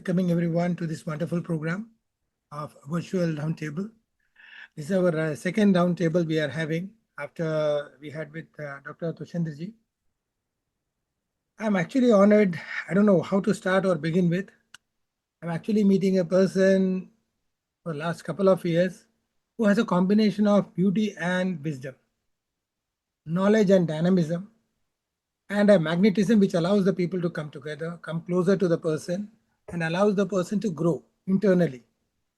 welcoming everyone to this wonderful program of Virtual Roundtable. This is our second roundtable we are having after we had with Dr. Tushendraji. I'm actually honored. I don't know how to start or begin with. I'm actually meeting a person for the last couple of years who has a combination of beauty and wisdom, knowledge and dynamism, and a magnetism which allows the people to come together, come closer to the person, and allows the person to grow internally.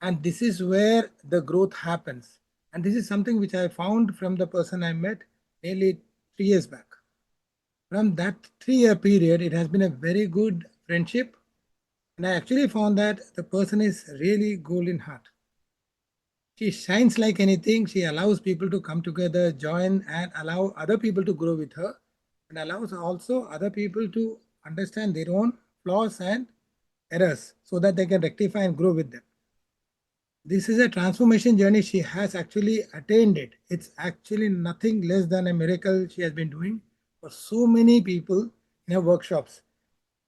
And this is where the growth happens. And this is something which I found from the person I met nearly 3 years back. From that 3 year period, it has been a very good friendship. And I actually found that the person is really golden heart. She shines like anything. She allows people to come together, join, and allow other people to grow with her, and allows also other people to understand their own flaws and errors so that they can rectify and grow with them. This is a transformation journey. She has actually attained it. It's actually nothing less than a miracle she has been doing for so many people in her workshops.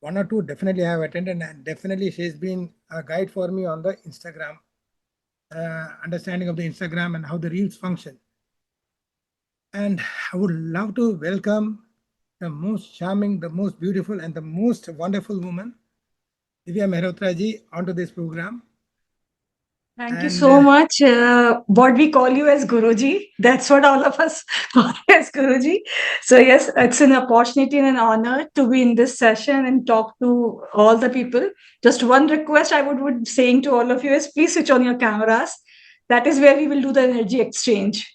One or two definitely I have attended, and definitely she's been a guide for me on the Instagram, understanding of the Instagram and how the reels function. And I would love to welcome the most charming, the most beautiful, and the most wonderful woman, Divya Mehrotra ji, onto this program. Thank you so much. What we call you as Guruji, that's what all of us call you as Guruji. So yes, it's an opportunity and an honor to be in this session and talk to all the people. Just one request I would be saying to all of you is please switch on your cameras. That is where we will do the energy exchange.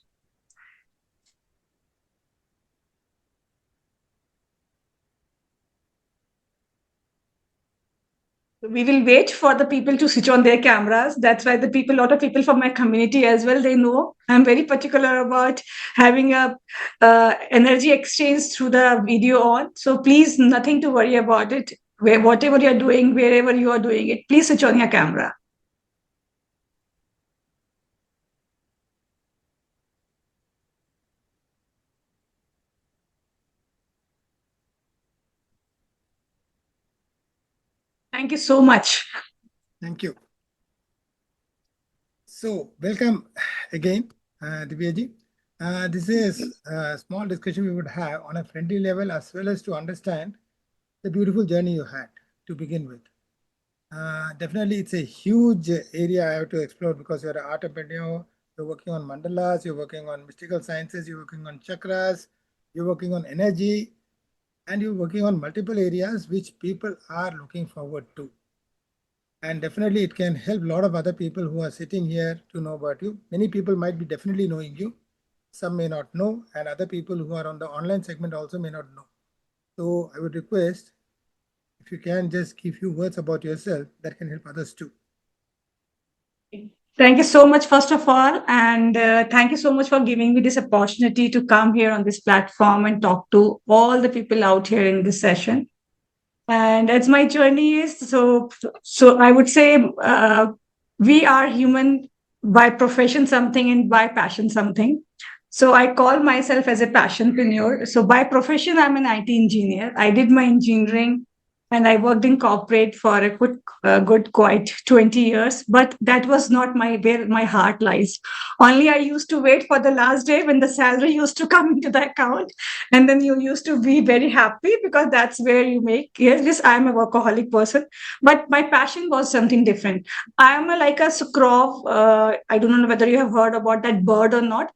We will wait for the people to switch on their cameras. That's why a lot of people from my community as well, they know I'm very particular about having a energy exchange through the video on. So please, nothing to worry about it. Whatever you're doing, wherever you are doing it, please switch on your camera. Thank you so much. Thank you. So, welcome again, Divya ji. This is a small discussion we would have on a friendly level as well as to understand the beautiful journey you had to begin with. Definitely, it's a huge area I have to explore because you're an ArtPreneur, you're working on Mandalas, you're working on mystical sciences, you're working on chakras, you're working on energy, and you're working on multiple areas which people are looking forward to. And definitely it can help a lot of other people who are sitting here to know about you. Many people might be definitely knowing you. Some may not know, and other people who are on the online segment also may not know. So I would request if you can just give few words about yourself that can help others too. Thank you so much, first of all. And thank you so much for giving me this opportunity to come here on this platform and talk to all the people out here in this session. And as my journey is, so I would say we are human by profession something and by passion something. So I call myself as a passionpreneur. So by profession, I'm an IT engineer. I did my engineering and I worked in corporate for a good quite 20 years. But that was not where my heart lies. Only I used to wait for the last day when the salary used to come into the account, and then you used to be very happy because that's where you make. Yes, I'm a workaholic person, but my passion was something different. I am like a scrov. I don't know whether you have heard about that bird or not,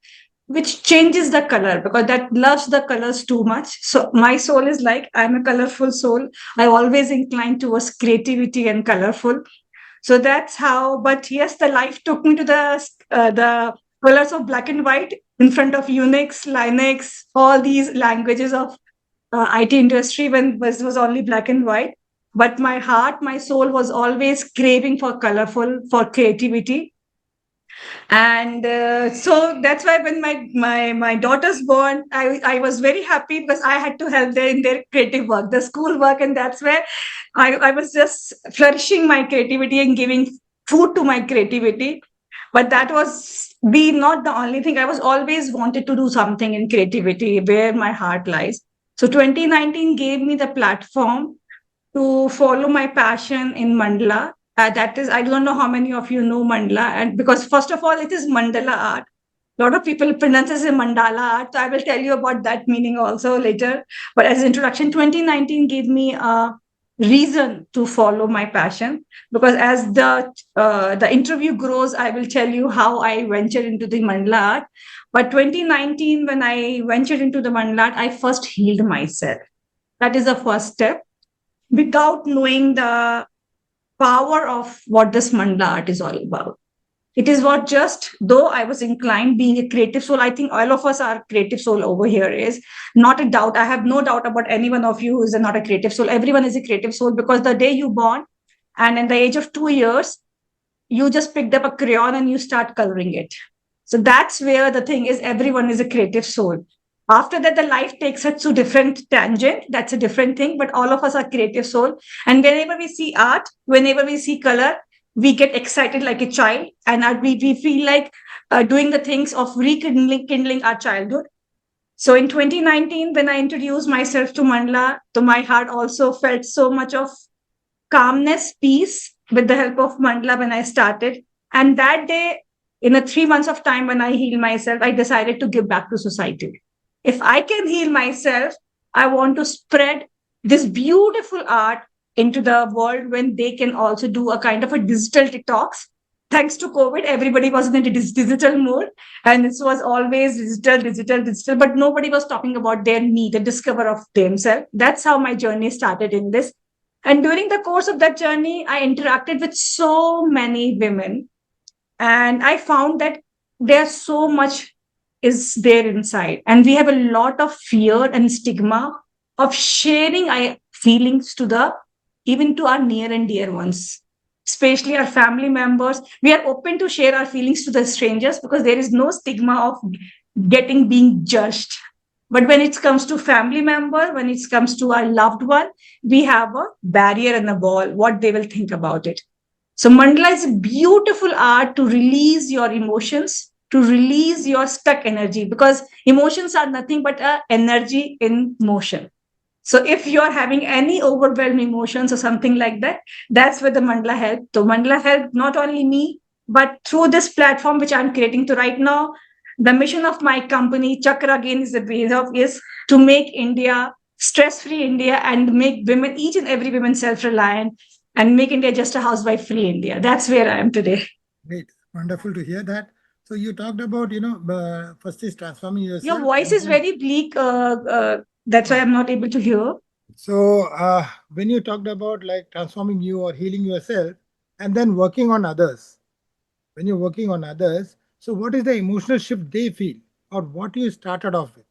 which changes the color because that loves the colors too much. So my soul is like, I'm a colorful soul. I always incline towards creativity and colorful. So that's how. But yes, the life took me to the colors of black and white in front of Unix, Linux, all these languages of IT industry when this was only black and white. But my heart, my soul was always craving for colorful, for creativity. And so that's why when my daughter's born, I was very happy because I had to help them in their creative work, the school work, and that's where I was just flourishing my creativity and giving food to my creativity. But that was not the only thing. I was always wanted to do something in creativity where my heart lies. So 2019 gave me the platform to follow my passion in mandala. That is, I don't know how many of you know mandala, and because first of all, it is mandala art. A lot of people pronounce it as mandala art. So I will tell you about that meaning also later. But as introduction, 2019 gave me a reason to follow my passion, because as the interview grows, I will tell you how I ventured into the mandala art. But 2019, when I ventured into the mandala art, I first healed myself. That is the first step. Without knowing the power of what this mandala art is all about. It is what just, though I was inclined being a creative soul, I think all of us are creative soul over here is not a doubt. I have no doubt about any one of you who is not a creative soul. Everyone is a creative soul because the day you born and in the age of 2 years, you just picked up a crayon and you start coloring it. So that's where the thing is, everyone is a creative soul. After that, the life takes us to different tangent. That's a different thing, but all of us are creative soul. And whenever we see art, whenever we see color, we get excited like a child, and we feel like doing the things of rekindling our childhood. So in 2019, when I introduced myself to Mandala, to my heart also felt so much of calmness, peace with the help of Mandala when I started. And that day, in a 3 months of time when I healed myself, I decided to give back to society. If I can heal myself, I want to spread this beautiful art into the world when they can also do a kind of a digital detox. Thanks to COVID, everybody was in a digital mode, and this was always digital, but nobody was talking about their need, the discover of themselves. That's how my journey started in this. And during the course of that journey, I interacted with so many women, and I found that there's so much is there inside, and we have a lot of fear and stigma of sharing our feelings to the even to our near and dear ones, especially our family members. We are open to share our feelings to the strangers because there is no stigma of getting being judged. But when it comes to family member, when it comes to our loved one, we have a barrier and a wall, what they will think about it. So mandala is a beautiful art to release your emotions, to release your stuck energy, because emotions are nothing but a energy in motion. So if you're having any overwhelming emotions or something like that, that's where the mandala help. So mandala help not only me, but through this platform which I'm creating to right now. The mission of my company, Chakra Again, is the base of is to make India stress-free India and make women, each and every woman self-reliant, and make India just a housewife-free India. That's where I am today. Great. Wonderful to hear that. So you talked about, first is transforming Your yourself. voice is very bleak. That's why I'm not able to hear. So when you talked about like transforming you or healing yourself and then working on others, when you're working on others, so what is the emotional shift they feel or what you started off with?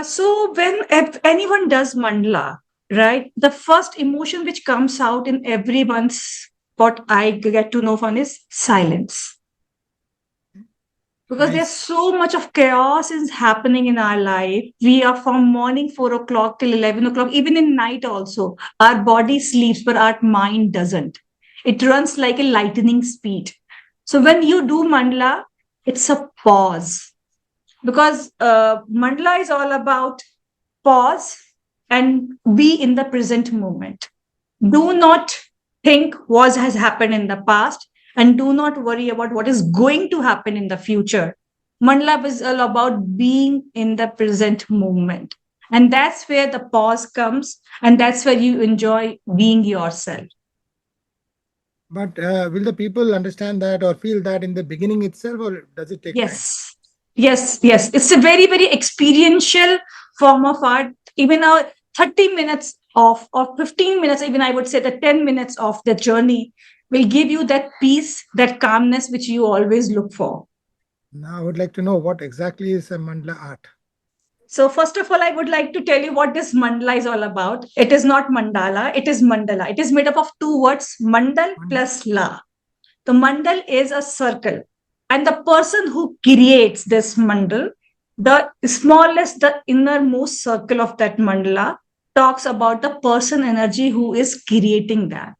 So when if anyone does mandala, right, the first emotion which comes out in everyone's, what I get to know from is silence. Because there's Nice. so much of chaos is happening in our life. We are from morning 4 o'clock till 11 o'clock, even in night also. Our body sleeps, but our mind doesn't. It runs like a lightning speed. So when you do mandala, it's a pause, because mandala is all about pause and be in the present moment. Do not think what has happened in the past, and do not worry about what is going to happen in the future. Mandala is all about being in the present moment. And that's where the pause comes, and that's where you enjoy being yourself. But will the people understand that or feel that in the beginning itself, or does it take time? Yes. It's a very, very experiential form of art. Even our 30 minutes of, or 15 minutes, even I would say the 10 minutes of the journey will give you that peace, that calmness, which you always look for. Now I would like to know what exactly is a mandala art. So first of all, I would like to tell you what this mandala is all about. It is not mandala, it is mandala. It is made up of two words, mandal plus la. The mandal is a circle. And the person who creates this mandal, the smallest, the innermost circle of that mandala, talks about the person energy who is creating that.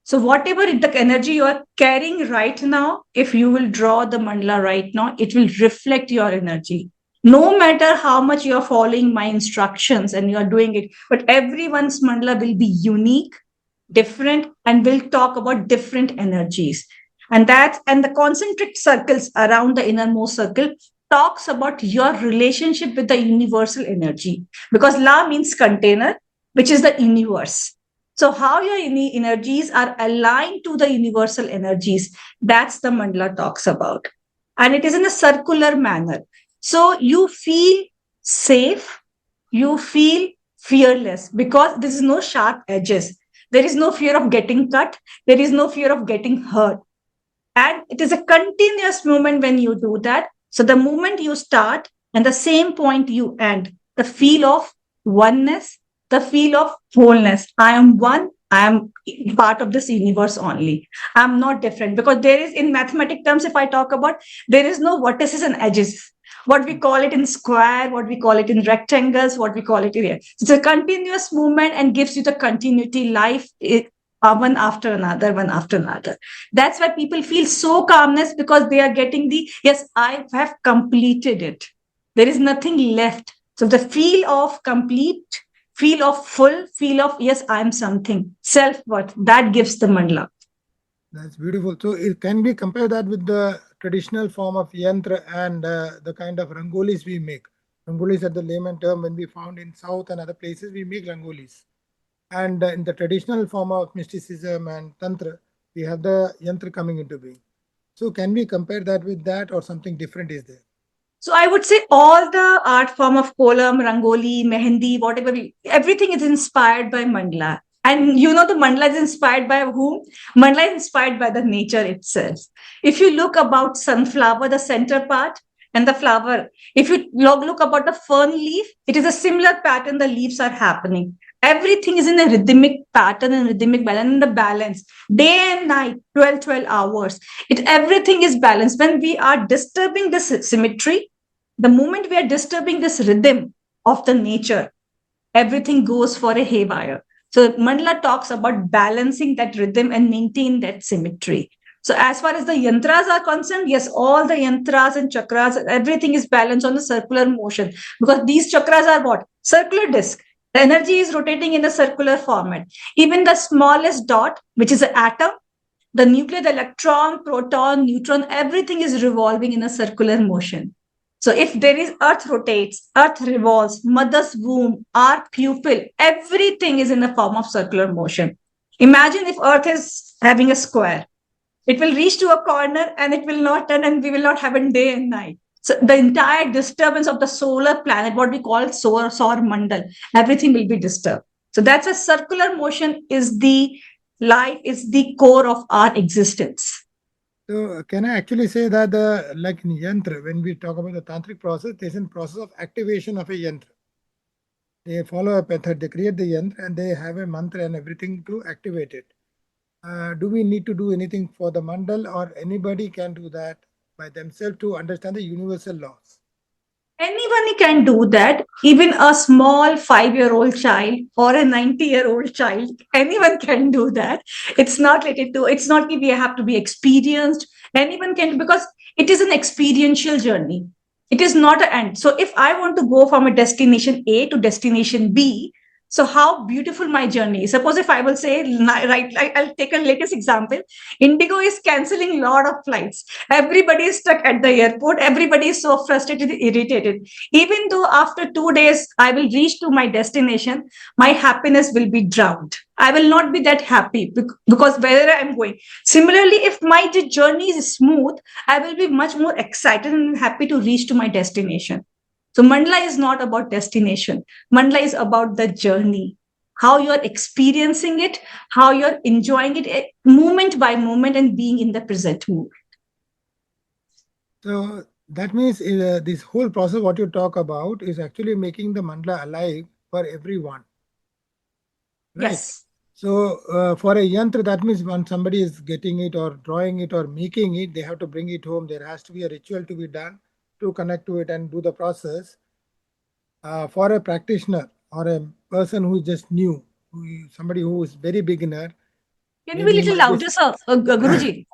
So whatever the energy you are carrying right now, if you will draw the mandala right now, it will reflect your energy. No matter how much you're following my instructions and you're doing it, but everyone's mandala will be unique, different, and will talk about different energies. And the concentric circles around the innermost circle talks about your relationship with the universal energy, because la means container, which is the universe. So how your energies are aligned to the universal energies, that's the mandala talks about. And it is in a circular manner. So you feel safe, you feel fearless, because there is no sharp edges. There is no fear of getting cut. There is no fear of getting hurt. And it is a continuous movement when you do that. So the moment you start and the same point you end, the feel of oneness, the feel of wholeness. I am one. I am part of this universe only. I'm not different, because there is, in mathematic terms, if I talk about, there is no vertices and edges. What we call it in square, what we call it in rectangles, what we call it in. It's a continuous movement and gives you the continuity life, one after another, one after another. That's why people feel so calmness, because they are getting the, yes, I have completed it. There is nothing left. So the feel of complete, feel of full, feel of, yes, I am something, self-worth, that gives the mandala. That's beautiful. So it can be compare that with the traditional form of yantra and the kind of rangolis we make. Rangolis are the layman term. When we found in South and other places, we make rangolis. And in the traditional form of mysticism and tantra, we have the yantra coming into being. So can we compare that with that, or something different is there? So I would say all the art form of kolam, rangoli, mehendi, whatever, everything is inspired by mandala. And the mandala is inspired by whom? Mandala is inspired by the nature itself. If you look about sunflower, the center part and the flower, if you look about the fern leaf, it is a similar pattern. The leaves are happening. Everything is in a rhythmic pattern and rhythmic balance, and the balance day and night, 12 hours. Everything is balanced. When we are disturbing this symmetry, the moment we are disturbing this rhythm of the nature, everything goes for a haywire. So Mandala talks about balancing that rhythm and maintain that symmetry. So as far as the yantras are concerned, yes, all the yantras and chakras, everything is balanced on the circular motion, because these chakras are what? Circular disc. The energy is rotating in a circular format. Even the smallest dot, which is an atom, the nucleus, the electron, proton, neutron, everything is revolving in a circular motion. So if there is earth rotates, earth revolves, mother's womb, our pupil, everything is in the form of circular motion. Imagine if earth is having a square. It will reach to a corner and it will not turn, and we will not have a day and night. So the entire disturbance of the solar planet, what we call solar mandal, everything will be disturbed. So that's a circular motion is the life, is the core of our existence. So can I actually say that like in yantra, when we talk about the tantric process, there's a process of activation of a yantra. They follow a method, they create the yantra and they have a mantra and everything to activate it. Do we need to do anything for the mandal, or anybody can do that by themselves to understand the universal laws? Anyone can do that, even a small 5-year-old child or a 90-year-old child. Anyone can do that. It's not related to, it's not that we have to be experienced. Anyone can, because it is an experiential journey. It is not an end. So if I want to go from a destination A to destination B, so how beautiful my journey is. Suppose if I will say, right, I'll take a latest example. Indigo is canceling a lot of flights. Everybody is stuck at the airport. Everybody is so frustrated, irritated. Even though after 2 days I will reach to my destination, my happiness will be drowned. I will not be that happy because where I'm going. Similarly, if my journey is smooth, I will be much more excited and happy to reach to my destination. So Mandala is not about destination. Mandala is about the journey, how you're experiencing it, how you're enjoying it moment by moment and being in the present moment. So that means this whole process, what you talk about, is actually making the mandala alive for everyone. Right? Yes. So for a yantra, that means when somebody is getting it or drawing it or making it, they have to bring it home. There has to be a ritual to be done to connect to it and do the process. For a practitioner or a person who is just new, somebody who is very beginner, Can you be a little louder, sir, Guruji?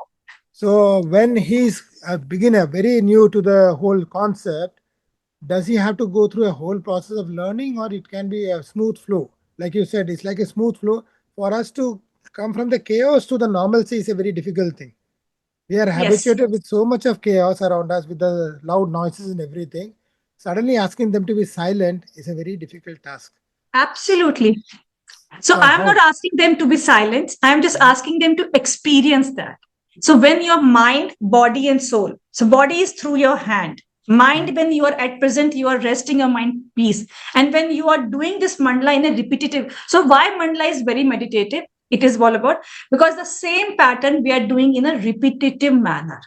So when he's a beginner, very new to the whole concept, does he have to go through a whole process of learning, or it can be a smooth flow? Like you said, it's like a smooth flow. For us to come from the chaos to the normalcy is a very difficult thing. We are Yes, habituated with so much of chaos around us, with the loud noises and everything. Suddenly asking them to be silent is a very difficult task. absolutely. So So I'm not how? asking them to be silent. I'm just asking them to experience that. So when your mind, body, and soul, so body is through your hand. Mind, when you are at present, you are resting your mind peace. And when you are doing this mandala in a repetitive, so why mandala is very meditative? It is all about because the same pattern we are doing in a repetitive manner.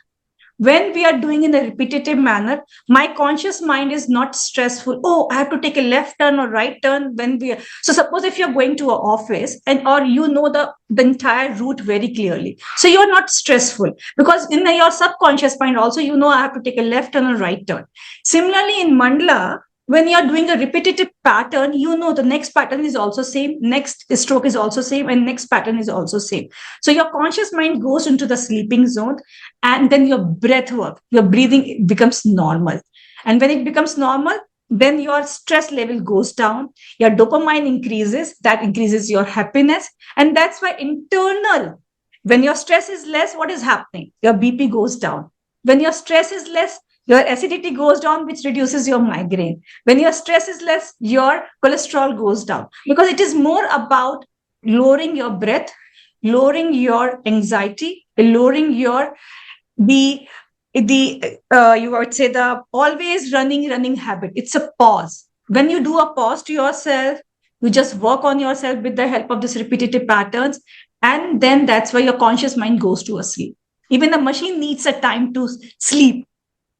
When we are doing in a repetitive manner, my conscious mind is not stressful. Oh, I have to take a left turn or right turn. When we so suppose if you're going to an office and or you know the entire route very clearly, so you're not stressful because in your subconscious mind also you know I have to take a left turn or right turn. Similarly in mandala, when you're doing a repetitive pattern, you know the next pattern is also same, next stroke is also same, and next pattern is also same. So your conscious mind goes into the sleeping zone, and then your breath work, your breathing becomes normal. And when it becomes normal, then your stress level goes down, your dopamine increases, that increases your happiness. And that's why internal, when your stress is less, what is happening? Your BP goes down. When your stress is less, your acidity goes down, which reduces your migraine. When your stress is less, your cholesterol goes down, because it is more about lowering your breath, lowering your anxiety, lowering your the you would say the always running habit. It's a pause. When you do a pause to yourself, you just work on yourself with the help of this repetitive patterns, and then that's why your conscious mind goes to a sleep. Even the machine needs a time to sleep,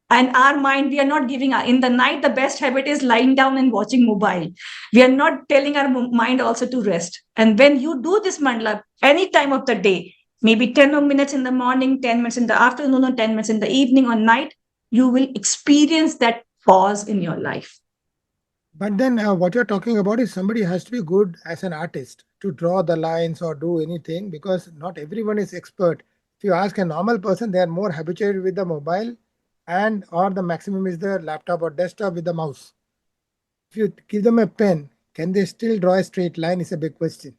and our mind, we are not giving in the night. The best habit is lying down and watching mobile. We are not telling our mind also to rest. And when you do this mandala any time of the day, maybe 10 minutes in the morning, 10 minutes in the afternoon, or 10 minutes in the evening or night, you will experience that pause in your life. But then what you're talking about is somebody has to be good as an artist to draw the lines or do anything, because not everyone is expert. If you ask a normal person, they are more habituated with the mobile, and or the maximum is the laptop or desktop with the mouse. If you give them a pen, can they still draw a straight line is a big question.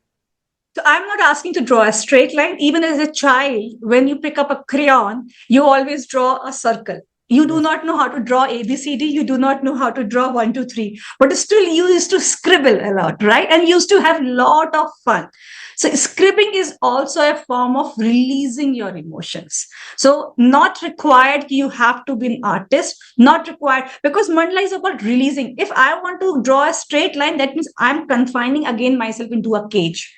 So I'm not asking to draw a straight line. Even as a child, when you pick up a crayon, you always draw a circle. You do Yes. not know how to draw ABCD. You do not know how to draw 1, 2, 3. But still, you used to scribble a lot, right? And used to have a lot of fun. So scribbling is also a form of releasing your emotions. So not required you have to be an artist. Not required, because mandala is about releasing. If I want to draw a straight line, that means I'm confining again myself into a cage,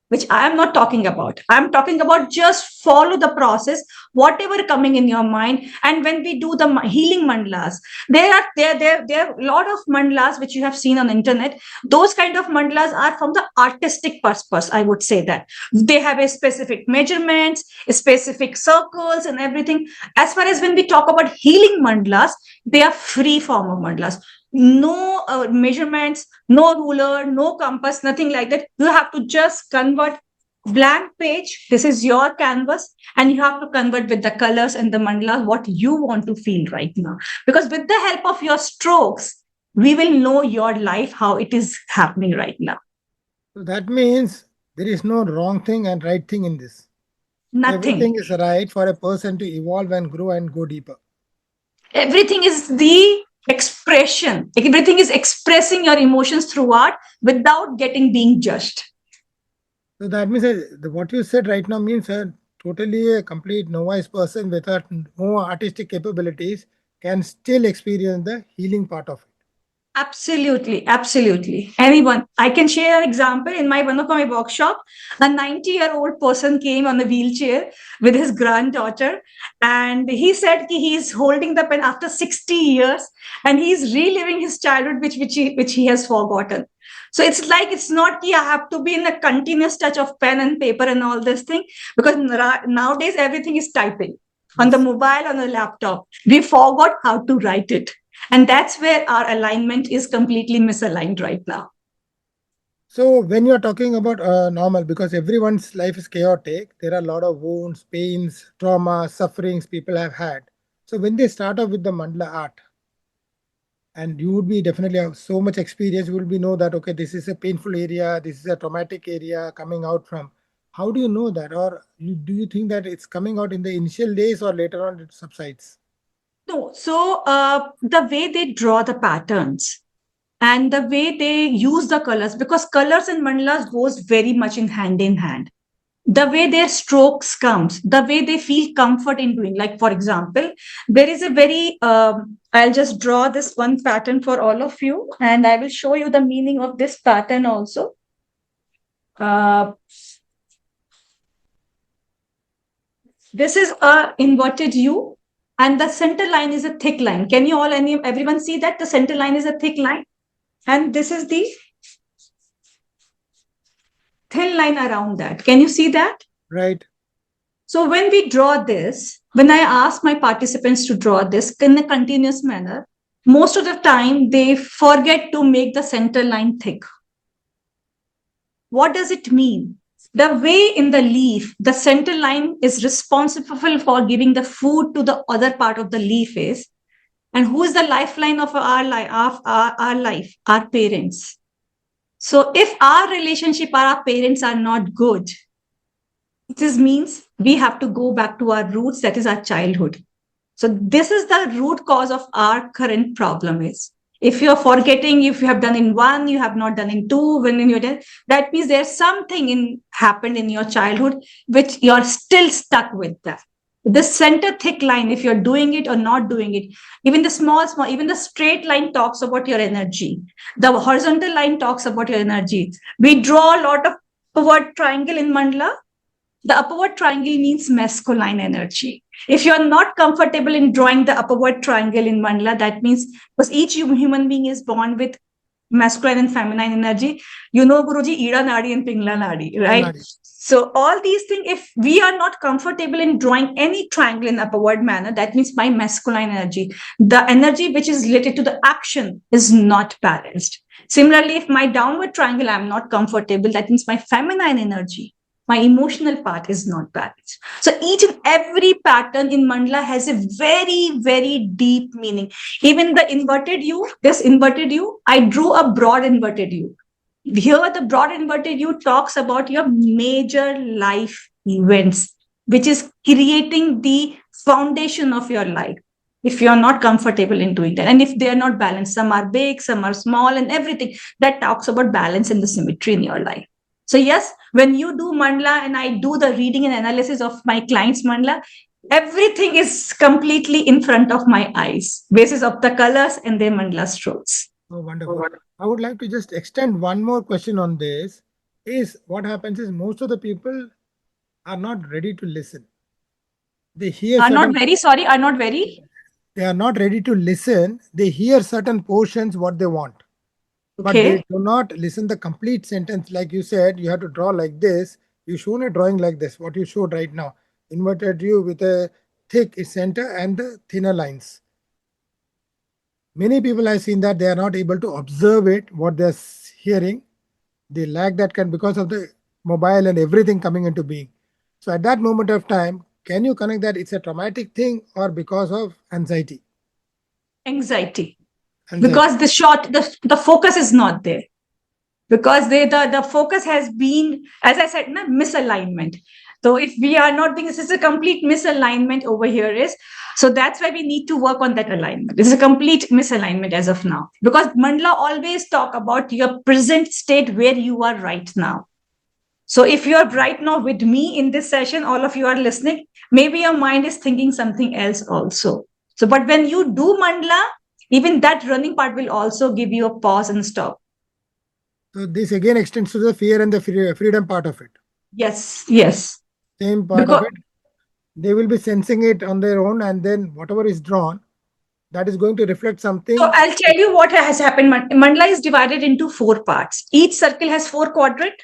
which I am not talking about. I'm talking about just follow the process, whatever coming in your mind. And when we do the healing mandalas, there are a lot of mandalas which you have seen on the internet. Those kind of mandalas are from the artistic purpose. I would say that they have a specific measurements, specific circles, and everything. As far as when we talk about healing mandalas, they are free form of mandalas. No measurements, no ruler, no compass, nothing like that. You have to just convert blank page. This is your canvas, and you have to convert with the colors and the mandala what you want to feel right now. Because with the help of your strokes, we will know your life, how it is happening right now. So that means there is no wrong thing and right thing in this. Nothing. Everything is right for a person to evolve and grow and go deeper. Everything is the expression. Everything is expressing your emotions through art without getting being judged. So that means what you said right now means totally a complete novice person without no artistic capabilities can still experience the healing part of it. Absolutely, absolutely. Anyone. I can share an example. In my one of my workshop, a 90-year-old person came on a wheelchair with his granddaughter, and he said he's holding the pen after 60 years, and he's reliving his childhood, which he has forgotten. So it's like it's not I have to be in a continuous touch of pen and paper and all this thing, because nowadays everything is typing on the Yes. mobile, on the laptop. We forgot how to write it. And that's where our alignment is completely misaligned right now. So when you're talking about normal, because everyone's life is chaotic, there are a lot of wounds, pains, trauma, sufferings people have had. So when they start off with the mandala art, And you would be definitely have so much experience. You will be know that, okay, this is a painful area, this is a traumatic area coming out from. How do you know that? Or do you think that it's coming out in the initial days or later on it subsides? No, so the way they draw the patterns and the way they use the colors, because colors and mandalas goes very much in hand, the way their strokes comes, the way they feel comfort in doing. Like, for example, there is a very I'll just draw this one pattern for all of you, and I will show you the meaning of this pattern also. This is a inverted U, and the center line is a thick line. Can you all, everyone see that the center line is a thick line, and this is the thin line around that? Can you see that? Right. So when we draw this, when I ask my participants to draw this in a continuous manner, most of the time they forget to make the center line thick. What does it mean? The way in the leaf, the center line is responsible for giving the food to the other part of the leaf is, and who is the lifeline of our life? Our life, our parents. So if our relationship, our parents are not good, this means we have to go back to our roots, that is our childhood. So this is the root cause of our current problem is. If you're forgetting, if you have done in one, you have not done in two, when in your death, that means there's something happened in your childhood which you're still stuck with that. The center thick line, if you're doing it or not doing it, even the small, even the straight line talks about your energy. The horizontal line talks about your energy. We draw a lot of upward triangle in mandala. The upward triangle means masculine energy. If you are not comfortable in drawing the upward triangle in mandala, that means because each human being is born with masculine and feminine energy. You know, Guruji, Ida Nadi and Pingla Nadi, right? Nadi. So all these things, if we are not comfortable in drawing any triangle in upward manner, that means my masculine energy, the energy which is related to the action, is not balanced. Similarly, if my downward triangle, I'm not comfortable, that means my feminine energy, my emotional part is not balanced. So each and every pattern in mandala has a very, very deep meaning. Even the inverted U, this inverted U, I drew a broad inverted U. Here, the broad inverted U talks about your major life events, which is creating the foundation of your life. If you're not comfortable in doing that, and if they are not balanced, some are big, some are small, and everything that talks about balance and the symmetry in your life. So yes, when you do mandala and I do the reading and analysis of my client's mandala, everything is completely in front of my eyes, basis of the colors and their mandala strokes. Oh, wonderful. I would like to just extend one more question on this. Is what happens is most of the people are not ready to listen. They hear Are certain, not very sorry, are not very. they are not ready to listen. They hear certain portions what they want, but they Okay. do not listen the complete sentence. Like you said, you have to draw like this. You shown a drawing like this, what you showed right now. Inverted U with a thick center and the thinner lines. Many people have seen that they are not able to observe it, what they're hearing. They lack that kind because of the mobile and everything coming into being. So at that moment of time, can you connect that it's a traumatic thing or because of anxiety? Anxiety. Anxiety. Because the focus is not there. Because the focus has been, as I said, misalignment. So if we are not doing this, is a complete misalignment over here is. So that's why we need to work on that alignment. This is a complete misalignment as of now. Because mandala always talk about your present state where you are right now. So if you are right now with me in this session, all of you are listening, maybe your mind is thinking something else also. So, but when you do mandala, even that running part will also give you a pause and stop. So this again extends to the fear and the freedom part of it. Yes, yes. Same part Because of it. They will be sensing it on their own, and then whatever is drawn, that is going to reflect something. so I'll tell you what has happened. Mandala is divided into 4 parts. Each circle has 4 quadrants,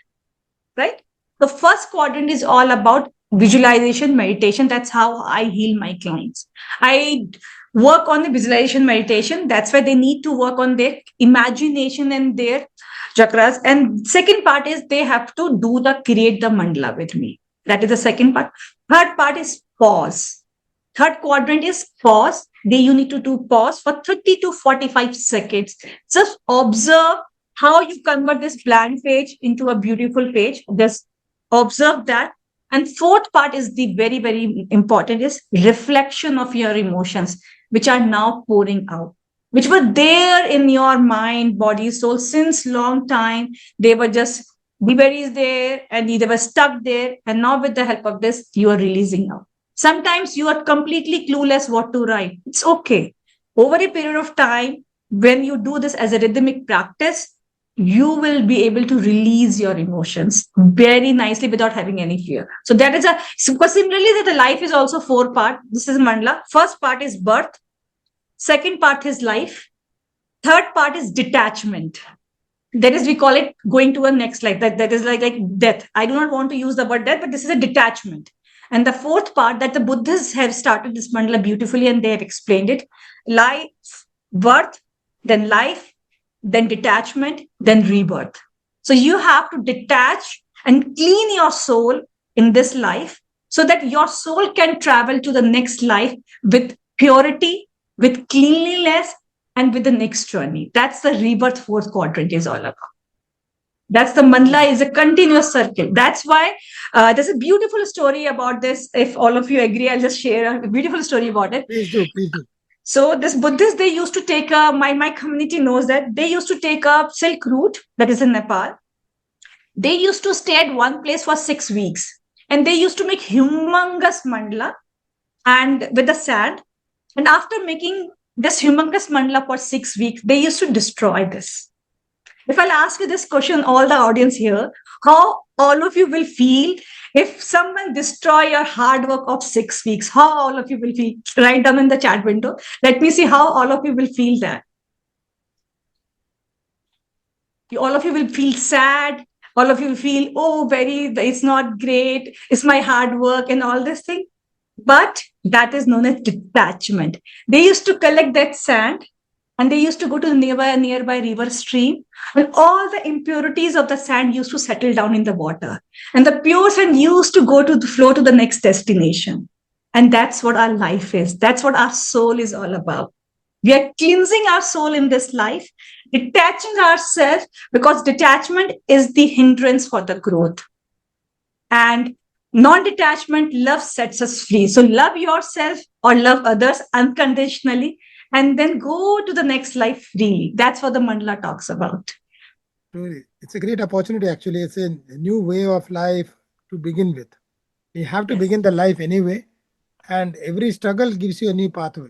right? The first quadrant is all about visualization, meditation. That's how I heal my clients. I work on the visualization meditation. That's why they need to work on their imagination and their chakras. And second part is they have to create the mandala with me. That is the second part. Third part is pause. Third quadrant is pause. You need to do pause for 30 to 45 seconds. Just observe how you convert this blank page into a beautiful page. Just observe that. And fourth part is the very, very important is reflection of your emotions, which are now pouring out, which were there in your mind, body, soul since long time. They were just, the is there and they were stuck there. And now with the help of this, you are releasing out. Sometimes you are completely clueless what to write. It's okay. Over a period of time, when you do this as a rhythmic practice, you will be able to release your emotions very nicely without having any fear. So that is similarly that the life is also 4 part. This is mandala. First part is birth. Second part is life. Third part is detachment. That is, we call it going to a next life. That is like death. I do not want to use the word death, but this is a detachment. And the fourth part that the Buddhists have started this mandala beautifully and they have explained it. Life, birth, then life, then detachment, then rebirth. So you have to detach and clean your soul in this life so that your soul can travel to the next life with purity, with cleanliness, and with the next journey. That's the rebirth fourth quadrant is all about. That's the mandala is a continuous circle. That's why there's a beautiful story about this. If all of you agree, I'll just share a beautiful story about it. Please do, please do. So this Buddhists, they used to take my community knows that they used to take a silk route that is in Nepal. They used to stay at one place for 6 weeks and they used to make humongous mandala and with the sand. And after making this humongous mandala for 6 weeks, they used to destroy this. If I'll ask you this question, all the audience here, how all of you will feel if someone destroy your hard work of 6 weeks? How all of you will feel? Write down in the chat window. Let me see how all of you will feel that. All of you will feel sad. All of you will feel, oh, it's not great. It's my hard work and all this thing. But that is known as detachment. They used to collect that sand and they used to go to the nearby river stream, and all the impurities of the sand used to settle down in the water. And the pure sand used to go to the flow to the next destination. And that's what our life is. That's what our soul is all about. We are cleansing our soul in this life, detaching ourselves, because detachment is the hindrance for the growth. And non-detachment, love sets us free. So love yourself or love others unconditionally, and then go to the next life freely. That's what the mandala talks about. It's a great opportunity, actually. It's a new way of life to begin with. We have to begin the life anyway, and every struggle gives you a new pathway.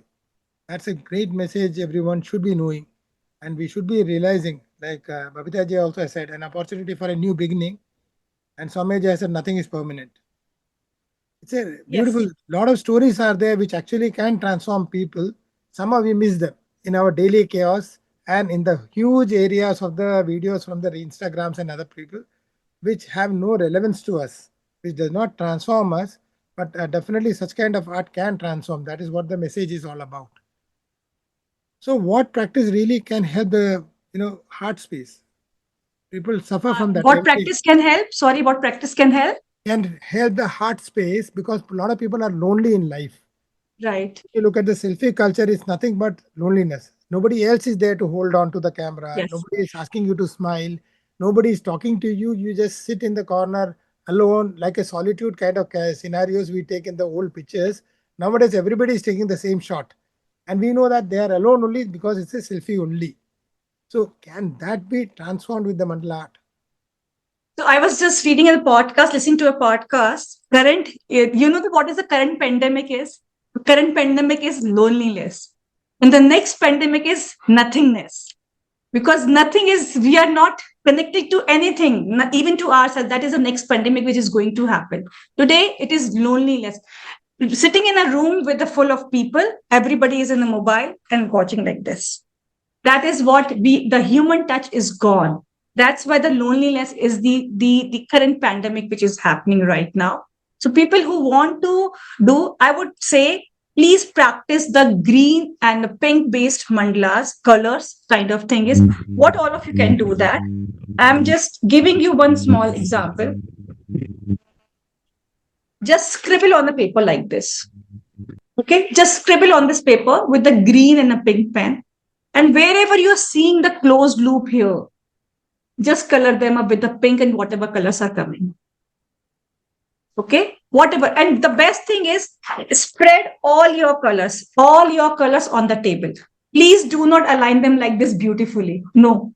That's a great message everyone should be knowing, and we should be realizing, like Babita ji also said, an opportunity for a new beginning, and Swamiji said nothing is permanent. It's a beautiful, lot of stories are there which actually can transform people. Somehow we miss them in our daily chaos and in the huge areas of the videos from the Instagrams and other people, which have no relevance to us, which does not transform us, but definitely such kind of art can transform. That is what the message is all about. So what practice really can help the heart space? People suffer from that. What practice can help? Sorry, what practice can help? Can help the heart space, because a lot of people are lonely in life. Right. If you look at the selfie culture, it's nothing but loneliness. Nobody else is there to hold on to the camera. Yes. Nobody is asking you to smile. Nobody is talking to you. You just sit in the corner alone, like a solitude kind of scenarios we take in the old pictures. Nowadays, everybody is taking the same shot. And we know that they are alone only because it's a selfie only. So can that be transformed with the mandala art? So I was just reading a podcast, listening to a podcast. What is the current pandemic is? The current pandemic is loneliness. And the next pandemic is nothingness. Because we are not connected to anything, not even to ourselves. That is the next pandemic which is going to happen. Today, it is loneliness. Sitting in a room with full of people, everybody is in a mobile and watching like this. That is what the human touch is gone. That's why the loneliness is the current pandemic which is happening right now. So people who want to do, I would say, please practice the green and the pink based mandalas, colors kind of thing is what all of you can do that. I'm just giving you one small example. Just scribble on the paper like this. Okay, just scribble on this paper with the green and a pink pen. And wherever you're seeing the closed loop here, just color them up with the pink and whatever colors are coming. Okay, whatever. And the best thing is spread all your colors on the table. Please do not align them like this beautifully. No,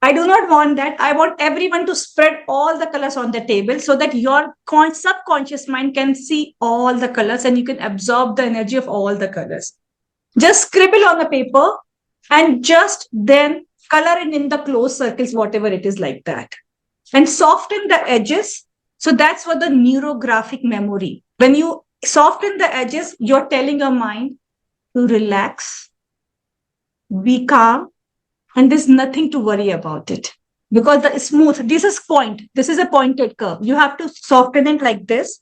I do not want that. I want everyone to spread all the colors on the table so that your subconscious mind can see all the colors and you can absorb the energy of all the colors. Just scribble on the paper and just then color it in the closed circles, whatever it is like that. And soften the edges. So that's what the neurographic memory. When you soften the edges, you're telling your mind to relax, be calm, and there's nothing to worry about it. Because the smooth, this is a pointed curve. You have to soften it like this.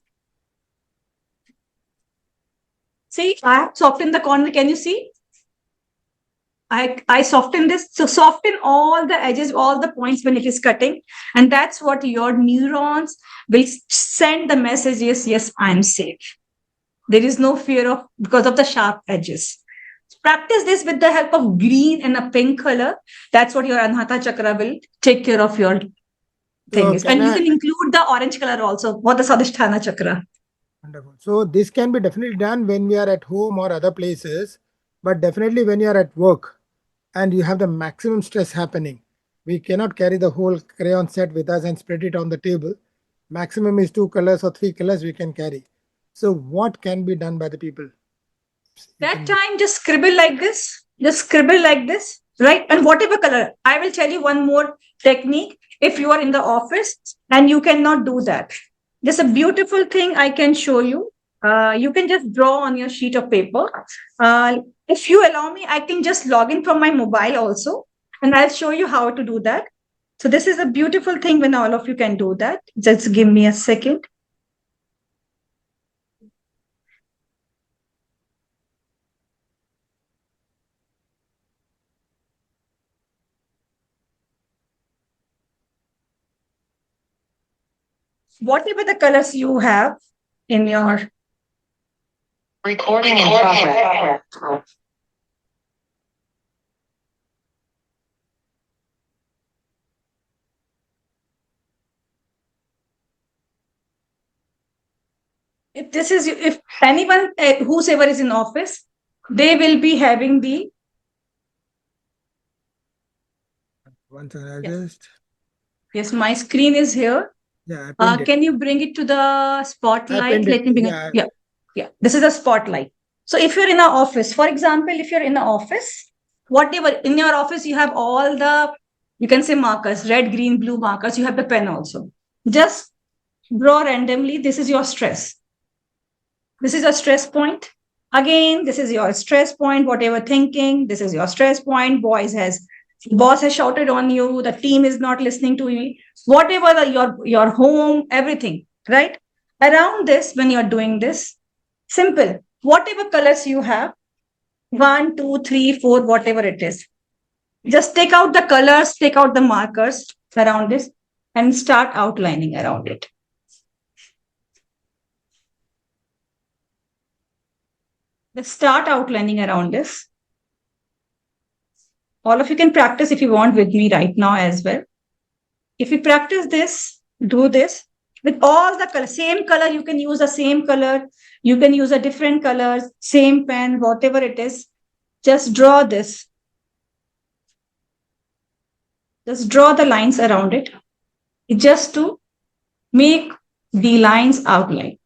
See, I have softened the corner. Can you see? I soften this. So soften all the edges, all the points when it is cutting. And that's what your neurons will send the message is, yes, I'm safe. There is no fear of because of the sharp edges. Practice this with the help of green and a pink color. That's what your Anahata chakra will take care of your things. And you can include the orange color also for the Sadhisthana chakra. Wonderful. So this can be definitely done when we are at home or other places, but definitely when you are at work and you have the maximum stress happening. We cannot carry the whole crayon set with us and spread it on the table. Maximum is 2 colors or 3 colors we can carry. So what can be done by the people? That time, just scribble like this. Just scribble like this, right? And whatever color. I will tell you one more technique. If you are in the office and you cannot do that, just a beautiful thing I can show you. You can just draw on your sheet of paper. If you allow me, I can just log in from my mobile also, and I'll show you how to do that. So this is a beautiful thing when all of you can do that. Just give me a second. Whatever the colors you have in your recording in progress. if anyone, whosoever is in office, they will be having the. One second, I just. Yes, my screen is here. Yeah, can you bring it to the spotlight? Let me bring it. Yeah. This is a spotlight. So if you're in an office, for example, if you're in an office, whatever in your office, you have all the, you can say markers, red, green, blue markers. You have the pen also. Just draw randomly. This is your stress. This is a stress point. Again, this is your stress point. Whatever thinking, this is your stress point. Boss has shouted on you. The team is not listening to you. Whatever your home, everything, right? Around this, when you're doing this, simple. Whatever colors you have, 1, 2, 3, 4, whatever it is, just take out the colors, take out the markers around this, and start outlining around it. Let's start outlining around this. All of you can practice if you want with me right now as well. If you practice this, do this with all the color, same color, you can use the same color. You can use a different colors, same pen, whatever it is. Just draw this. Just draw the lines around it. Just to make the lines outline.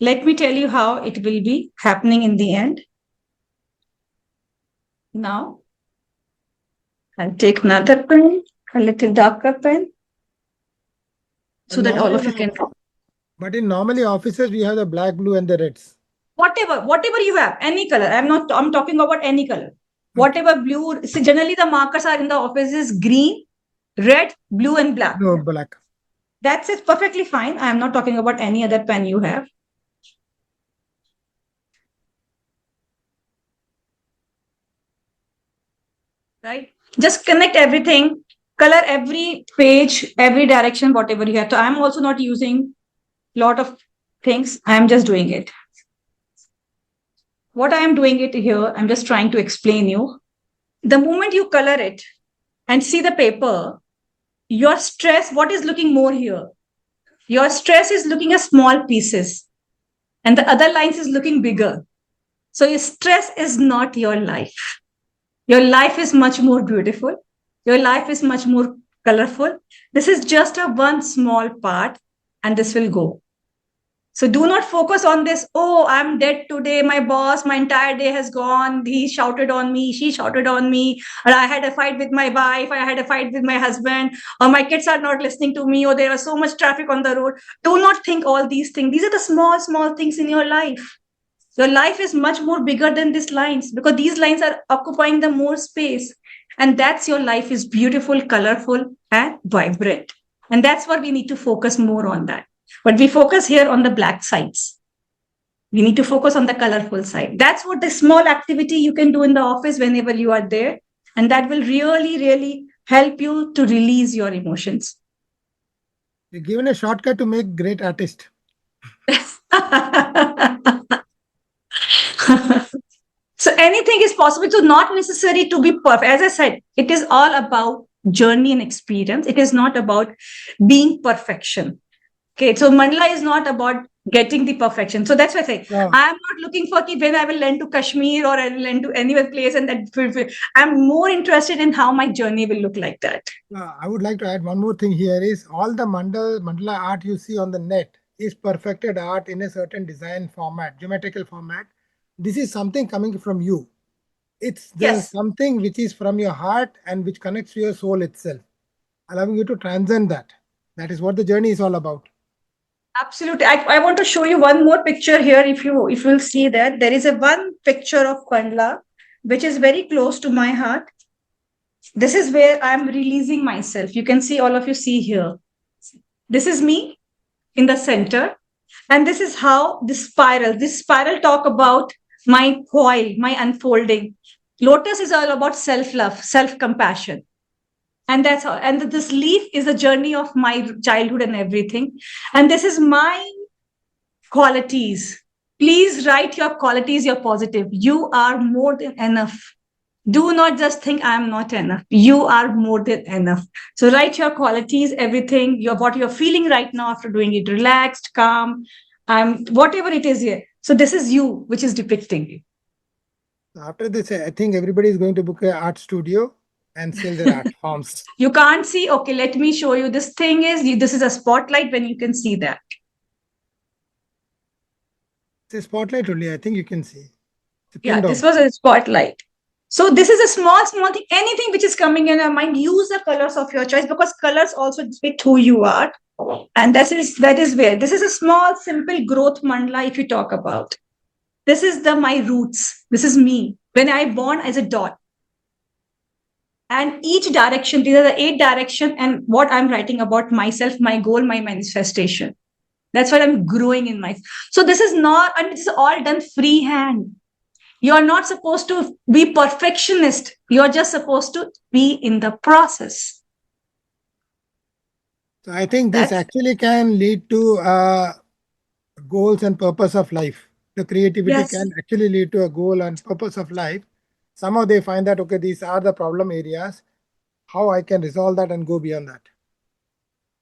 Let me tell you how it will be happening in the end. Now, I'll take another pen, a little darker pen, so that all of you can. But in normally offices, we have the black, blue, and the reds. Whatever you have, any color. I'm talking about any color. Whatever blue. So generally, the markers are in the offices green, red, blue, and black. No, black. That's it. Perfectly fine. I'm not talking about any other pen you have. Right? Just connect everything, color every page, every direction, whatever you have. So I'm also not using a lot of things. I'm just doing it. what I am doing it here, I'm just trying to explain you. The moment you color it and see the paper, your stress, what is looking more here? Your stress is looking at small pieces and the other lines is looking bigger. So your stress is not your life. Your life is much more beautiful. Your life is much more colorful. This is just a one small part and this will go. So do not focus on this. Oh, I'm dead today. My boss, my entire day has gone. He shouted on me. She shouted on me. Or I had a fight with my wife. I had a fight with my husband. Or my kids are not listening to me. Or there was so much traffic on the road. Do not think all these things. These are the small, small things in your life. Your life is much more bigger than these lines because these lines are occupying the more space. And that's your life is beautiful, colorful, and vibrant. And that's what we need to focus more on that. But we focus here on the black sides. We need to focus on the colorful side. That's what the small activity you can do in the office whenever you are there. And that will really, really help you to release your emotions. You're given a shortcut to make great artist. So anything is possible. So not necessary to be perfect. As I said, it is all about journey and experience. It is not about being perfection. Okay, so Mandala is not about getting the perfection. So that's why I say, I'm not looking for when I will land to Kashmir or I will land to any other place. And that I'm more interested in how my journey will look like that. I would like to add one more thing here is all the mandala art you see on the net is perfected art in a certain design format, geometrical format. This is something coming from you. It's something which is from your heart and which connects to your soul itself, allowing you to transcend that. That is what the journey is all about. Absolutely. I want to show you one more picture here. If you will see that there is a one picture of Mandala, which is very close to my heart. This is where I'm releasing myself. You can see all of you see here. This is me in the center. And this is how this spiral talk about my coil, my unfolding. Lotus is all about self-love, self-compassion. And that's all. And this leaf is a journey of my childhood and everything. And this is my qualities. Please write your qualities, your positive. You are more than enough. Do not just think I'm not enough. You are more than enough. So write your qualities, everything, what you're feeling right now after doing it, relaxed, calm, whatever it is here. So this is you, which is depicting you. After this, I think everybody is going to book an art studio and sell their art forms. You can't see. Okay, let me show you. This thing is, this is a spotlight when you can see that. It's a spotlight only. I think you can see. Yeah, this was a spotlight. So this is a small thing. Anything which is coming in your mind, use the colors of your choice because colors also depict who you are. And that is where this is a small, simple growth mandala. If you talk about this is my roots. This is me when I born as a dot. And each direction, these are the 8 directions, and what I'm writing about myself, my goal, my manifestation. That's what I'm growing in my. So this is not, and this is all done freehand. You're not supposed to be perfectionist. You're just supposed to be in the process. So I think this actually can lead to goals and purpose of life. The creativity can actually lead to a goal and purpose of life. Somehow they find that, okay, these are the problem areas, how I can resolve that and go beyond that.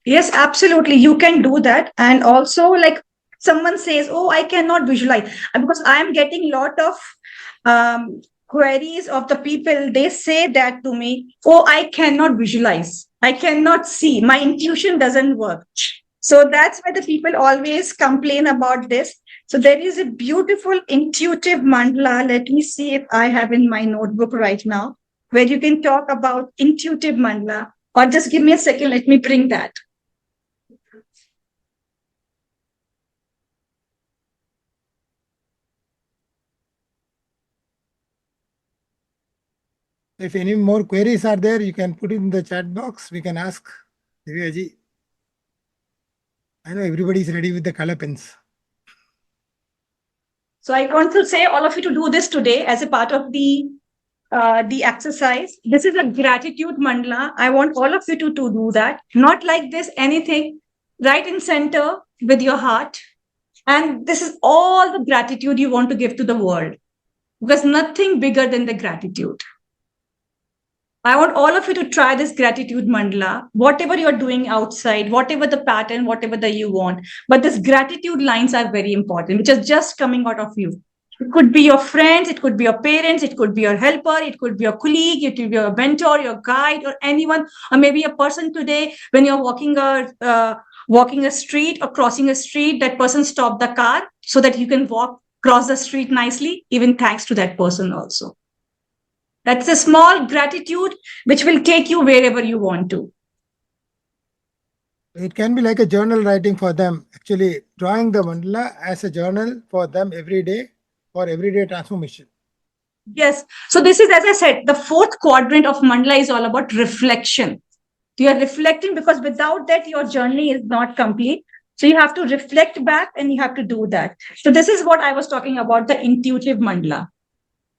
Yes, absolutely. You can do that. And also like someone says, oh, I cannot visualize because I'm getting a lot of queries of the people. They say that to me, oh, I cannot visualize. I cannot see. My intuition doesn't work. So that's why the people always complain about this. So there is a beautiful intuitive mandala. Let me see if I have in my notebook right now, where you can talk about intuitive mandala. Or just give me a second. Let me bring that. If any more queries are there, you can put it in the chat box. We can ask Divya ji. I know everybody is ready with the color pens. So I want to say all of you to do this today as a part of the exercise. This is a gratitude mandala. I want all of you to do that. Not like this, anything. Right in center with your heart. And this is all the gratitude you want to give to the world. Because nothing bigger than the gratitude. I want all of you to try this gratitude mandala, whatever you're doing outside, whatever the pattern, whatever that you want. But this gratitude lines are very important, which are just coming out of you. It could be your friends, it could be your parents, it could be your helper, it could be your colleague, it could be your mentor, your guide, or anyone, or maybe a person today when you're walking a street or crossing a street, that person stopped the car so that you can cross the street nicely, even thanks to that person also. That's a small gratitude which will take you wherever you want to. It can be like a journal writing for them, actually drawing the mandala as a journal for them every day for everyday transformation. Yes. So this is, as I said, the fourth quadrant of mandala is all about reflection. You are reflecting because without that, your journey is not complete. So you have to reflect back and you have to do that. So this is what I was talking about, the intuitive mandala.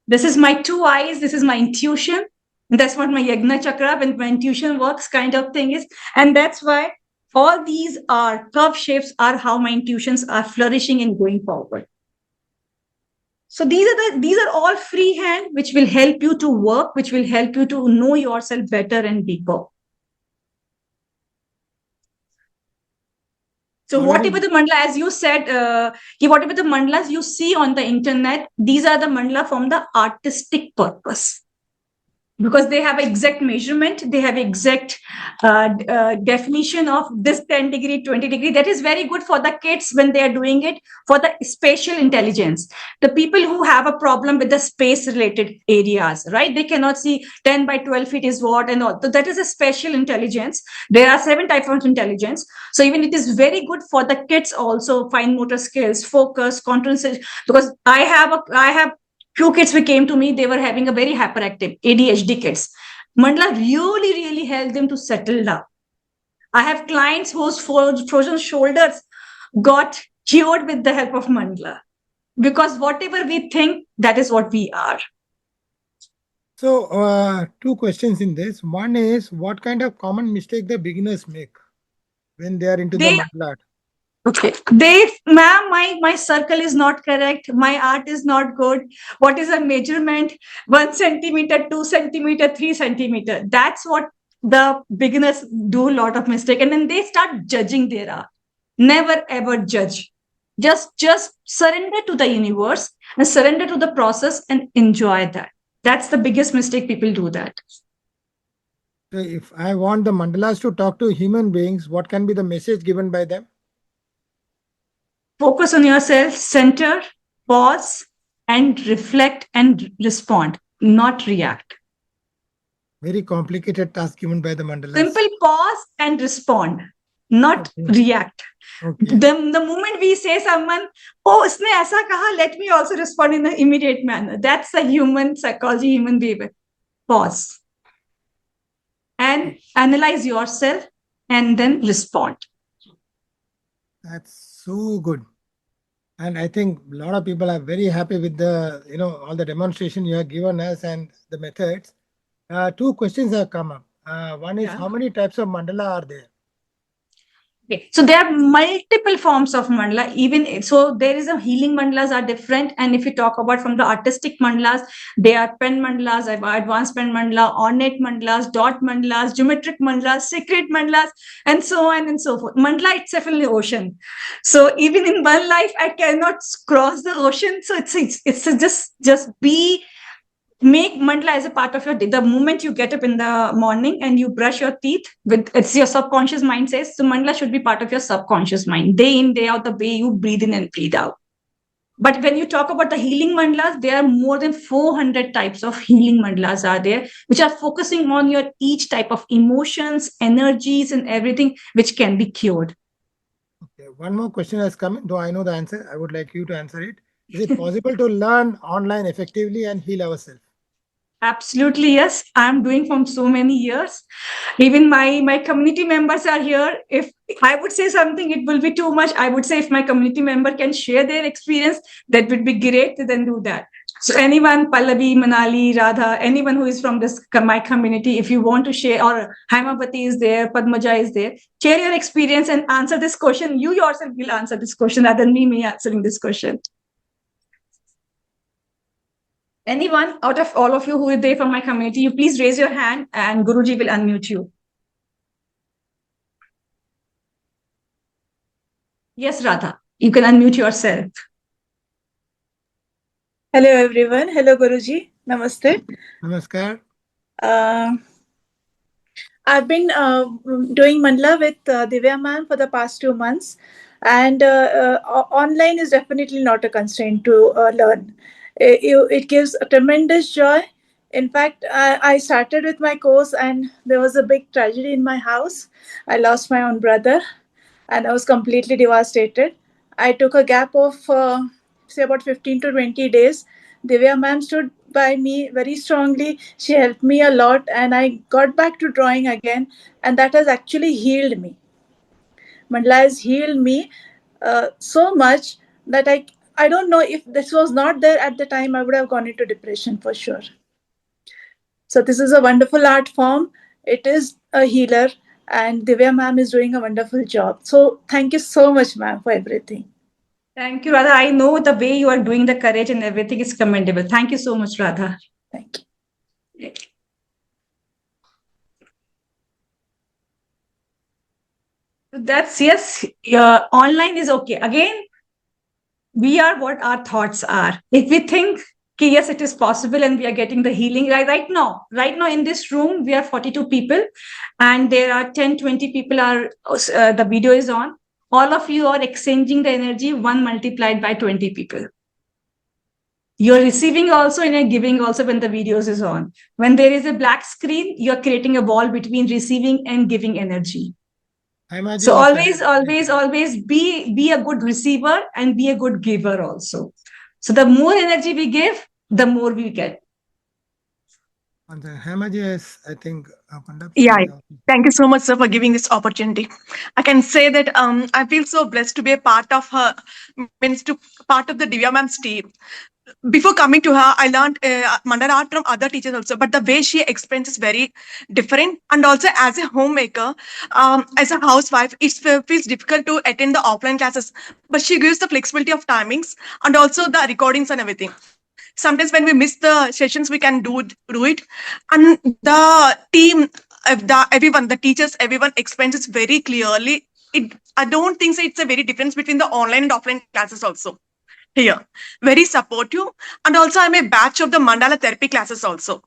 This is my two eyes. This is my intuition. And that's what my yagna chakra, when my intuition works kind of thing is. And that's why all these are curve shapes are how my intuitions are flourishing and going forward. So these are all freehand, which will help you to work, which will help you to know yourself better and deeper. So whatever the mandala, as you said, whatever the mandalas you see on the internet, these are the mandala from the artistic purpose. Because they have exact measurement, they have exact definition of this 10 degree, 20 degree. That is very good for the kids when they are doing it, for the spatial intelligence. The people who have a problem with the space related areas, right? They cannot see 10 by 12 feet is what and all. So that is a spatial intelligence. There are 7 types of intelligence. So even it is very good for the kids also, fine motor skills, focus, concentration. Because I have few kids who came to me, they were having a very hyperactive ADHD kids. Mandala really helped them to settle down. I have clients whose frozen shoulders got cured with the help of mandala. Because whatever we think, that is what we are. So, 2 questions in this. One is, what kind of common mistake the beginners make when they are into the mandala art? Okay. Ma'am, my circle is not correct. My art is not good. What is a measurement? 1 centimeter, 2 centimeter, 3 centimeter. That's what the beginners do a lot of mistake. And then they start judging their art. Never ever judge. Just surrender to the universe and surrender to the process and enjoy that. That's the biggest mistake people do that. So if I want the mandalas to talk to human beings, what can be the message given by them? Focus on yourself, center, pause, and reflect and respond, not react. Very complicated task given by the mandalas. Simple pause and respond, not react. Okay. The moment we say someone, oh, usne aisa kaha, let me also respond in an immediate manner. That's a human psychology, human behavior. Pause and analyze yourself and then respond. That's so good. And I think a lot of people are very happy with the, all the demonstration you have given us and the methods. 2 questions have come up. One is, how many types of mandala are there? Okay. So there are multiple forms of mandala. Even so, there is a healing mandalas are different. And if you talk about from the artistic mandalas, there are pen mandalas, advanced pen mandala, ornate mandalas, dot mandalas, geometric mandalas, sacred mandalas, and so on and so forth. Mandala itself in the ocean. So even in one life, I cannot cross the ocean. So it's just make mandala as a part of your day. The moment you get up in the morning and you brush your teeth, it's your subconscious mind says, so mandala should be part of your subconscious mind, day in, day out, the way you breathe in and breathe out. But when you talk about the healing mandalas, there are more than 400 types of healing mandalas are there, which are focusing on your each type of emotions, energies, and everything which can be cured. Okay, one more question has come in, though I know the answer. I would like you to answer it. Is it possible to learn online effectively and heal ourselves? Absolutely, yes. I'm doing from so many years. Even my community members are here. If I would say something, it will be too much. I would say if my community member can share their experience, that would be great to then do that. So anyone, Pallavi, Manali, Radha, anyone who is from my community, if you want to share, or Haimavati is there, Padmaja is there, share your experience and answer this question. You yourself will answer this question rather than me answering this question. Anyone out of all of you who is there from my community, you please raise your hand and Guruji will unmute you. Yes, Radha, you can unmute yourself. Hello everyone. Hello Guruji. Namaste. Namaskar. I've been doing Mandala with Divya ma'am for the past 2 months, and online is definitely not a constraint to learn. It gives a tremendous joy. In fact, I started with my course, and there was a big tragedy in my house. I lost my own brother, and I was completely devastated. I took a gap of say about 15 to 20 days. Divya ma'am stood by me very strongly. She helped me a lot, and I got back to drawing again, and that has actually healed me. Mandala has healed me so much that I don't know, if this was not there at the time, I would have gone into depression for sure. So this is a wonderful art form. It is a healer, and Divya ma'am is doing a wonderful job. So thank you so much, ma'am, for everything. Thank you, Radha. I know the way you are doing the courage and everything is commendable. Thank you so much, Radha. Thank you. That's yes, online is okay. Again, we are what our thoughts are. If we think yes, it is possible and we are getting the healing right now in this room, we are 42 people and there are 10-20 people are the video is on. All of you are exchanging the energy 1 multiplied by 20 people. You're receiving also and you're giving also when the videos is on. When there is a black screen, you're creating a wall between receiving and giving energy. So always be a good receiver and be a good giver also. So the more energy we give, the more we get. And Hemaji is, I think, Yeah. Thank you so much, sir, for giving this opportunity. I can say that I feel so blessed to be a part of her, part of the Divya ma'am's team. Before coming to her, I learned Mandala art from other teachers also, but the way she explains is very different. And also, as a homemaker, as a housewife, it feels difficult to attend the offline classes. But she gives the flexibility of timings and also the recordings and everything. Sometimes when we miss the sessions, we can do it. And the team, the teachers, everyone explains it very clearly. I don't think so it's a very difference between the online and offline classes also. Here, very supportive. And also I'm a batch of the Mandala therapy classes also.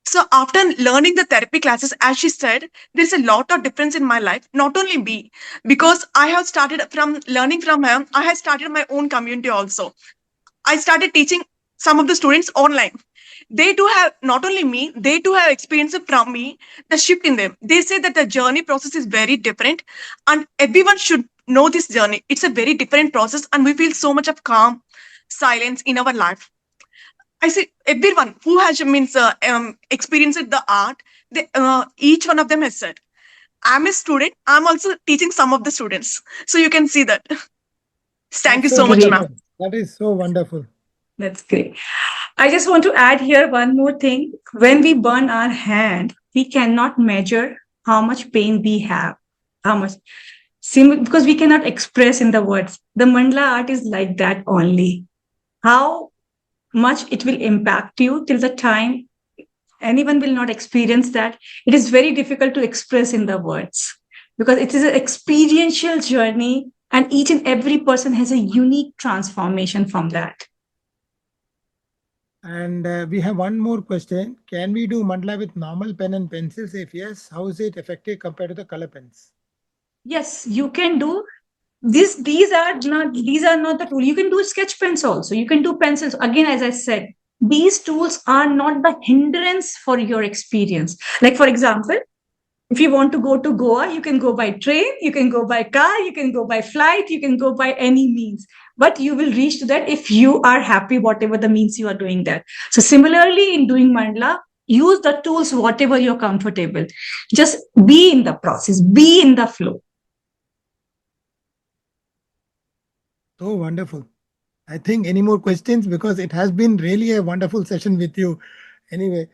So after learning the therapy classes, as she said, there's a lot of difference in my life, not only me, because I have started from learning from her, I have started my own community also. I started teaching some of the students online. They too have, not only me, they too have experienced from me, the shift in them. They say that the journey process is very different and everyone should know this journey. It's a very different process and we feel so much of calm, silence in our life. I say everyone who has experienced the art, each one of them has said, I'm a student, I'm also teaching some of the students. So you can see that. Thank you so much, ma'am. That is so wonderful. That's great. I just want to add here one more thing. When we burn our hand, we cannot measure how much pain we have, how much, because we cannot express in the words. The Mandala art is like that only. How much it will impact you till the time anyone will not experience that. It is very difficult to express in the words because it is an experiential journey and each and every person has a unique transformation from that. And we have one more question. Can we do mandala with normal pen and pencils? If yes, how is it effective compared to the color pens? Yes, you can do this. These are not the tool. You can do sketch pens also. You can do pencils. Again, as I said, these tools are not the hindrance for your experience. Like, for example, if you want to go to Goa, you can go by train, you can go by car, you can go by flight, you can go by any means. But you will reach to that if you are happy, whatever the means you are doing that. So similarly, in doing mandala, use the tools, whatever you're comfortable. Just be in the process, be in the flow. So wonderful. I think any more questions, because it has been really a wonderful session with you. Anyway,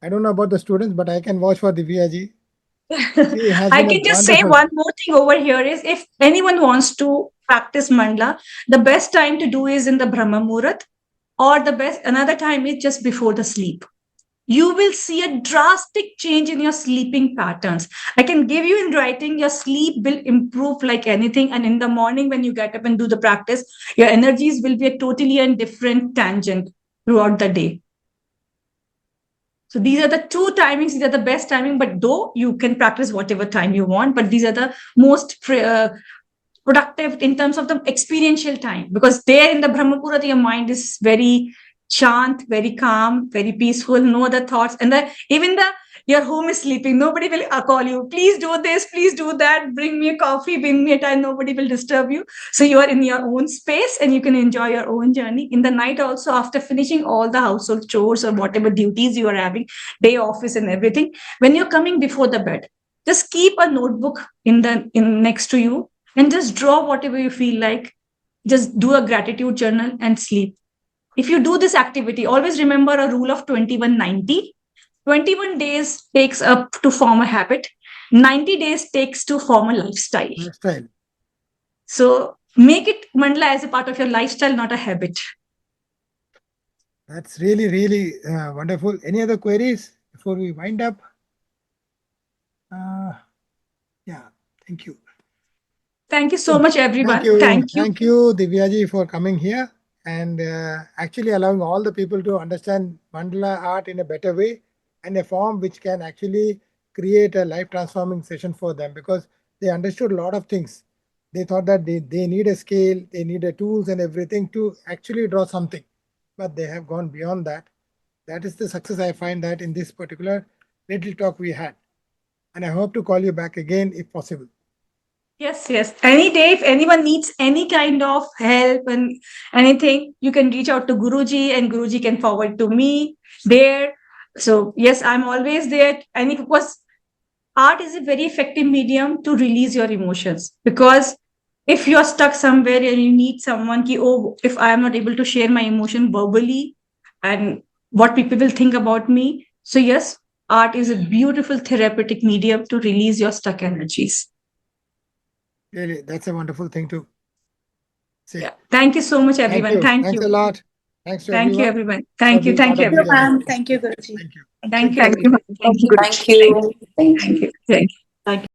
I don't know about the students, but I can vouch for Divya ji. I can just say one more thing over here is if anyone wants to practice mandala, the best time to do is in the Brahma Muhurat or the best, another time is just before the sleep. You will see a drastic change in your sleeping patterns. I can give you in writing, your sleep will improve like anything. And in the morning, when you get up and do the practice, your energies will be a totally and different tangent throughout the day. So these are the two timings. These are the best timing, but though you can practice whatever time you want, but these are the most productive in terms of the experiential time, because there in the Brahmapurata, your mind is very shant, very calm, very peaceful, no other thoughts. And even your home is sleeping. Nobody will call you, please do this, please do that, bring me a coffee, bring me a tie. Nobody will disturb you. So you are in your own space and you can enjoy your own journey. In the night also, after finishing all the household chores or whatever duties you are having, day office and everything, when you're coming before the bed, just keep a notebook in next to you and just draw whatever you feel like. Just do a gratitude journal and sleep. If you do this activity, always remember a rule of 21-90. 21 days takes up to form a habit. 90 days takes to form a lifestyle. So make it Mandala as a part of your lifestyle, not a habit. That's really, really wonderful. Any other queries before we wind up? Yeah, thank you. Thank you so much, everyone. Thank you, Divyaji, for coming here and actually allowing all the people to understand Mandala art in a better way and a form which can actually create a life transforming session for them, because they understood a lot of things. They thought that they need a scale, they need a tools and everything to actually draw something, but they have gone beyond that. That is the success I find that in this particular little talk we had. And I hope to call you back again if possible. Yes. Any day, if anyone needs any kind of help and anything, you can reach out to Guruji and Guruji can forward to me there. So yes, I'm always there. And because art is a very effective medium to release your emotions, because if you're stuck somewhere and you need someone, if I am not able to share my emotion verbally and what people will think about me. So yes, art is a beautiful therapeutic medium to release your stuck energies. Really, that's a wonderful thing to say. Yeah. Thank you so much, everyone. Thanks a lot. Thanks to Thank you, everyone. Thank you, everyone. Thank you, Guruji. Thank you. Thank you. Thank you.